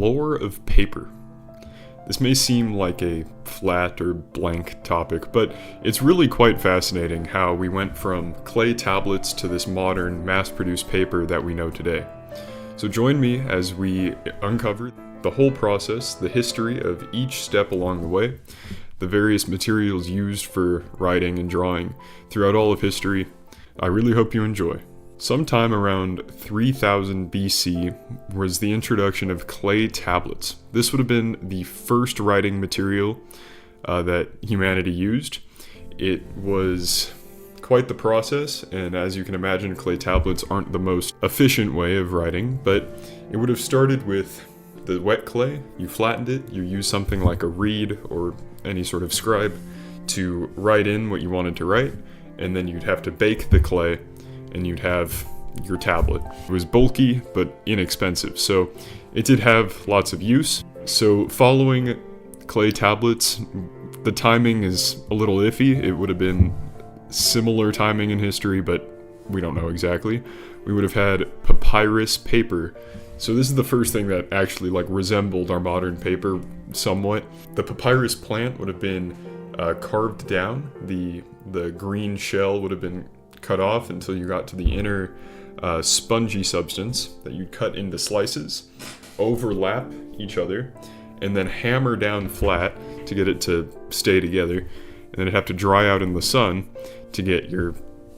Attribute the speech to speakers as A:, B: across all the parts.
A: lore of paper. This may seem like a flat or blank topic, but it's really quite fascinating how we went from clay tablets to this modern, mass-produced paper that we know today. So join me as we uncover the whole process, the history of each step along the way, the various materials used for writing and drawing throughout all of history. I really hope you enjoy. Sometime around 3000 BC was the introduction of clay tablets. This would have been the first writing material that humanity used. It was quite the process, and as you can imagine, clay tablets aren't the most efficient way of writing, but it would have started with the wet clay. You flattened it, you used something like a reed or any sort of scribe to write in what you wanted to write, and then you'd have to bake the clay and you'd have your tablet. It was bulky but inexpensive, so it did have lots of use. So following clay tablets, the timing is a little iffy. It would have been similar timing in history, but we don't know exactly. We would have had papyrus paper. So this is the first thing that actually resembled our modern paper somewhat. The papyrus plant would have been carved down. The green shell would have been cut off until you got to the inner spongy substance that you'd cut into slices, overlap each other, and then hammer down flat to get it to stay together, and then it'd have to dry out in the sun to get your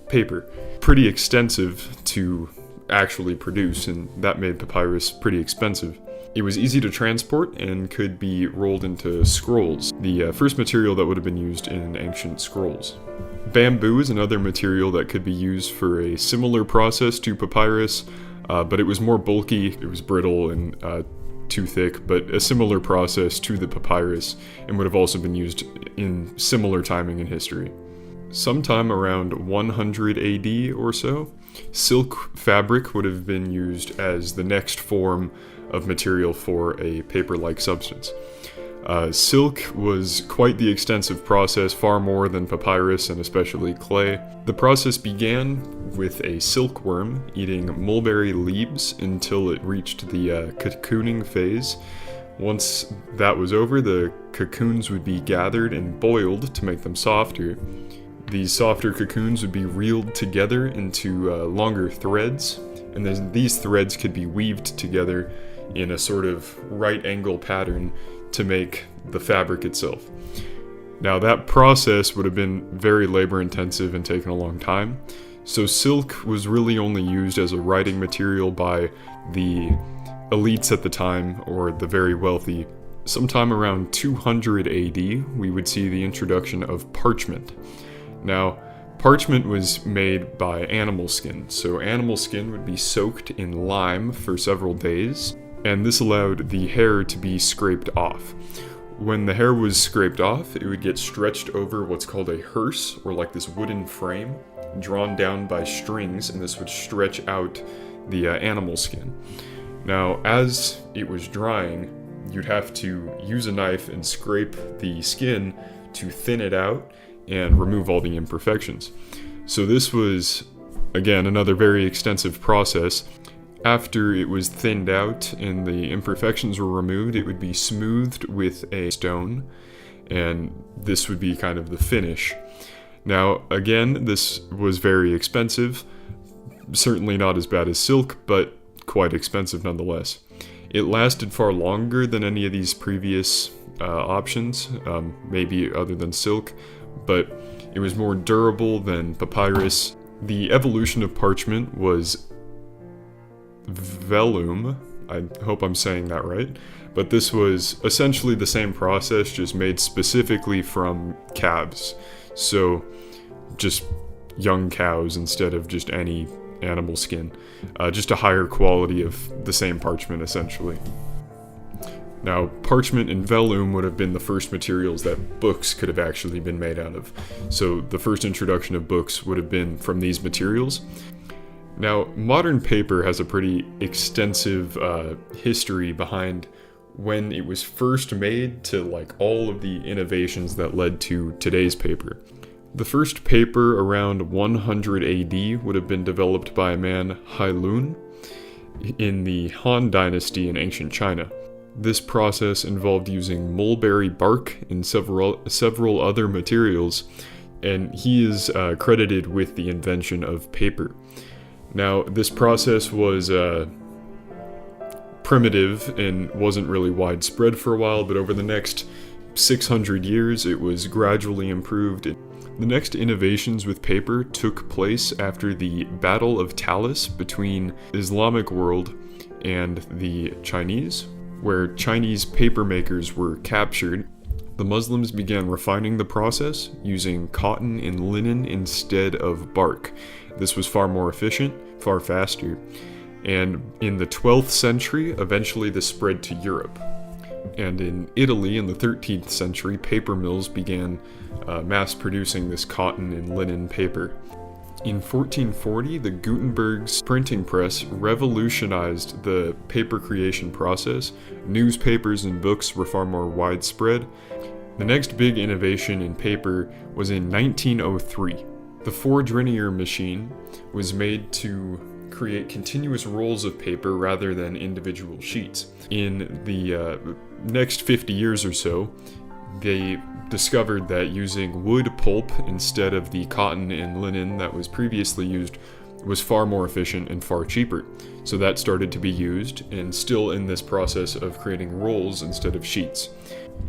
A: paper. Pretty extensive to actually produce, and that made papyrus pretty expensive. It was easy to transport and could be rolled into scrolls, the first material that would have been used in ancient scrolls. Bamboo is another material that could be used for a similar process to papyrus, but it was more bulky, it was brittle and too thick, but a similar process to the papyrus, and would have also been used in similar timing in history. Sometime around 100 AD or so, silk fabric would have been used as the next form of material for a paper-like substance. Silk was quite the extensive process, far more than papyrus and especially clay. The process began with a silkworm eating mulberry leaves until it reached the cocooning phase. Once that was over, the cocoons would be gathered and boiled to make them softer. These softer cocoons would be reeled together into longer threads, and then these threads could be weaved together in a sort of right angle pattern to make the fabric itself. Now that process would have been very labor intensive and taken a long time, so silk was really only used as a writing material by the elites at the time, or the very wealthy. Sometime around 200 AD, we would see the introduction of parchment. Now, parchment was made by animal skin, so animal skin would be soaked in lime for several days, and this allowed the hair to be scraped off. When the hair was scraped off, it would get stretched over what's called a hearse, or like this wooden frame, drawn down by strings, and this would stretch out the animal skin. Now, as it was drying, you'd have to use a knife and scrape the skin to thin it out and remove all the imperfections. So this was, again, another very extensive process. After it was thinned out and the imperfections were removed, it would be smoothed with a stone, and this would be kind of the finish. Now, again, this was very expensive, certainly not as bad as silk, but quite expensive nonetheless. It lasted far longer than any of these previous options, maybe other than silk, but it was more durable than papyrus. The evolution of parchment was vellum. I hope I'm saying that right, but this was essentially the same process, just made specifically from calves, so just young cows instead of just any animal skin, just a higher quality of the same parchment essentially. Now, parchment and vellum would have been the first materials that books could have actually been made out of, so the first introduction of books would have been from these materials. Now, modern paper has a pretty extensive history behind when it was first made to all of the innovations that led to today's paper. The first paper around 100 AD would have been developed by a man, Hai Lun, in the Han Dynasty in ancient China. This process involved using mulberry bark and several other materials, and he is credited with the invention of paper. Now, this process was primitive and wasn't really widespread for a while, but over the next 600 years, it was gradually improved. The next innovations with paper took place after the Battle of Talis between the Islamic world and the Chinese, where Chinese paper makers were captured. The Muslims began refining the process using cotton and linen instead of bark. This was far more efficient, far faster, and in the 12th century, eventually this spread to Europe. And in Italy, in the 13th century, paper mills began mass producing this cotton and linen paper. In 1440, the Gutenberg's printing press revolutionized the paper creation process. Newspapers and books were far more widespread. The next big innovation in paper was in 1903. The Forge-Renier machine was made to create continuous rolls of paper rather than individual sheets. In the next 50 years or so, they discovered that using wood pulp instead of the cotton and linen that was previously used was far more efficient and far cheaper. So that started to be used, and still in this process of creating rolls instead of sheets.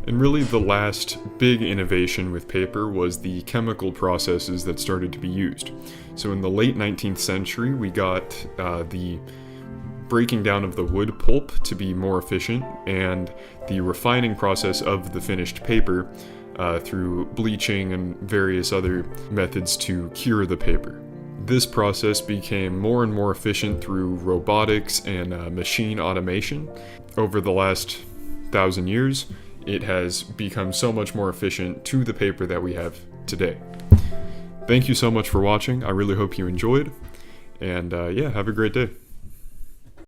A: And really the last big innovation with paper was the chemical processes that started to be used. So in the late 19th century, we got the breaking down of the wood pulp to be more efficient, and the refining process of the finished paper through bleaching and various other methods to cure the paper. This process became more and more efficient through robotics and machine automation. Over the last 1,000 years, it has become so much more efficient to the paper that we have today. Thank you so much for watching. I really hope you enjoyed, and yeah, have a great day.